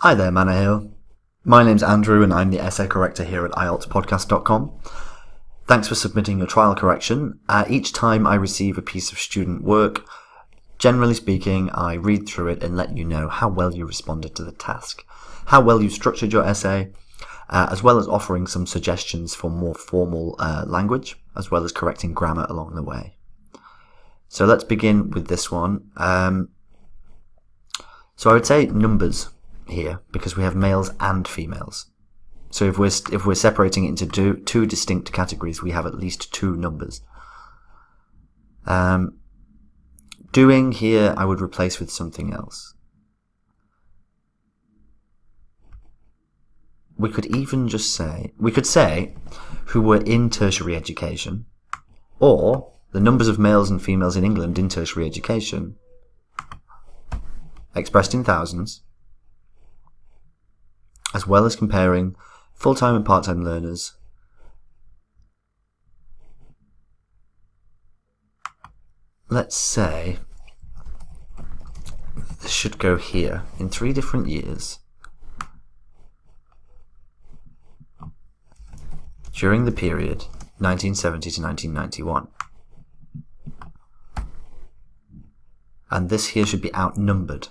Hi there, Manahil. My name's Andrew and I'm the essay corrector here at IELTSpodcast.com. Thanks for submitting your trial correction. Each time I receive a piece of student work, generally speaking, I read through it and let you know how well you responded to the task, how well you structured your essay, as well as offering some suggestions for more formal language, as well as correcting grammar along the way. So let's begin with this one. So I would say numbers here, because we have males and females. So if we're separating it into two distinct categories, we have at least two numbers. Doing here, I would replace with something else. We could even just say, who were in tertiary education, or the numbers of males and females in England in tertiary education, expressed in thousands, as well as comparing full-time and part-time learners let's say this should go here in 3 different years during the period 1970 to 1991. And this here should be outnumbered.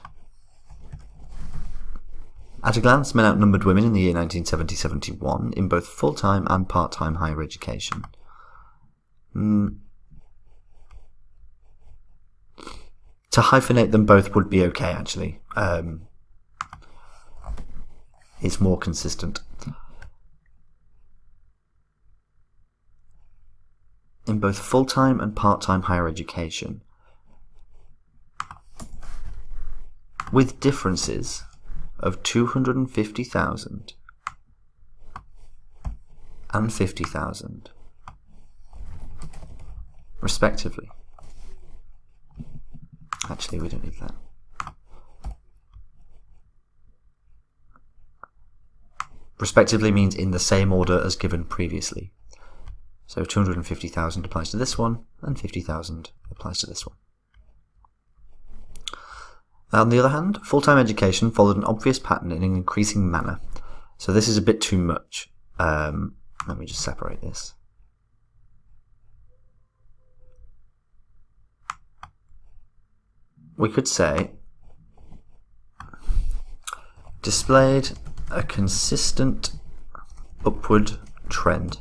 At a glance, men outnumbered women in the year 1970-71 in both full-time and part-time higher education. To hyphenate them both would be okay, actually. It's more consistent. In both full-time and part-time higher education, with differences of 250,000 and 50,000, respectively. Actually, we don't need that. Respectively means in the same order as given previously. So 250,000 applies to this one, and 50,000 applies to this one. On the other hand, full-time education followed an obvious pattern in an increasing manner. So this is a bit too much. Let me just separate this. We could say displayed a consistent upward trend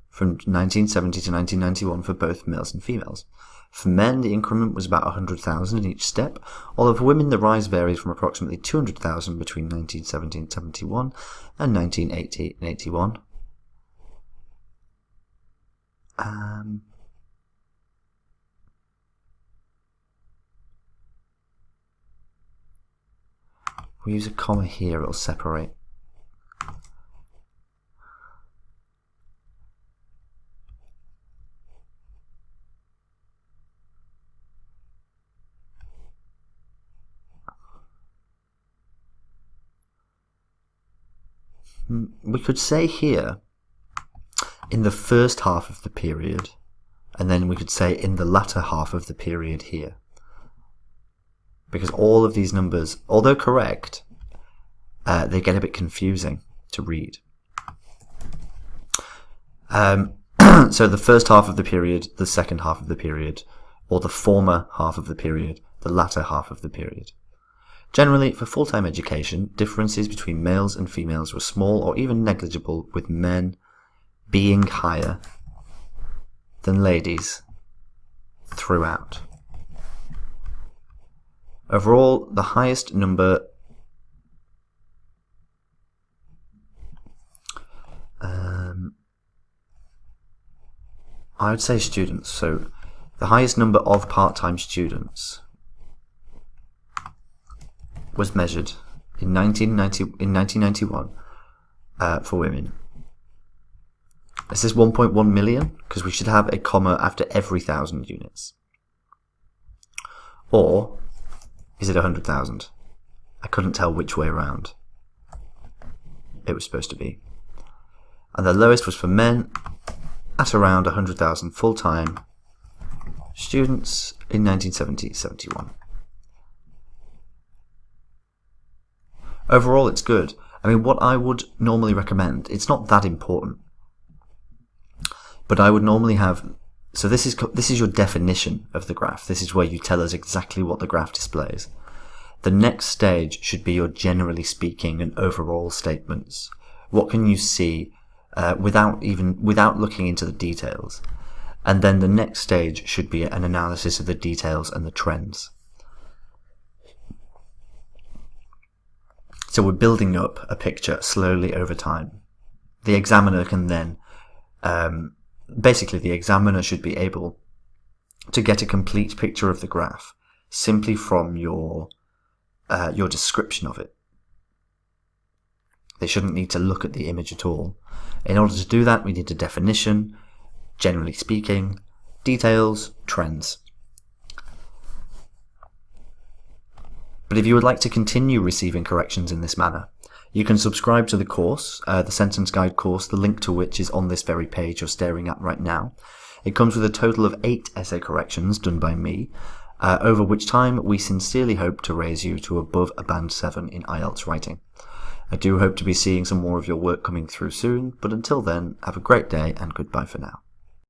from 1970 to 1991 for both males and females. For men, the increment was about 100,000 in each step, although for women the rise varies from approximately 200,000 between 1970 and 71 and 1980 and 81. We use a comma here, it'll separate. We could say here, in the first half of the period, and then we could say in the latter half of the period here. Because all of these numbers, although correct, they get a bit confusing to read. So the first half of the period, the second half of the period, or the former half of the period, the latter half of the period. Generally, for full-time education, differences between males and females were small or even negligible, with men being higher than ladies throughout. Overall, the highest number I would say students. So the highest number of part-time students was measured in 1991 for women. This is 1.1 million, because we should have a comma after every 1,000 units. Or is it 100,000? I couldn't tell which way around it was supposed to be. And the lowest was for men at around 100,000 full-time students in 1970-71. Overall, it's good. I mean, what I would normally recommend, it's not that important, but I would normally have, so this is your definition of the graph. This is where you tell us exactly what the graph displays. The next stage should be your generally speaking and overall statements. What can you see without looking into the details? And then the next stage should be an analysis of the details and the trends. So we're building up a picture slowly over time. The examiner can then, basically the examiner should be able to get a complete picture of the graph simply from your description of it. They shouldn't need to look at the image at all. In order to do that, we need a definition, generally speaking, details, trends. But if you would like to continue receiving corrections in this manner, you can subscribe to the course, the Sentence Guide course, the link to which is on this very page you're staring at right now. It comes with a total of 8 essay corrections done by me, over which time we sincerely hope to raise you to above a Band 7 in IELTS writing. I do hope to be seeing some more of your work coming through soon, but until then, have a great day and goodbye for now.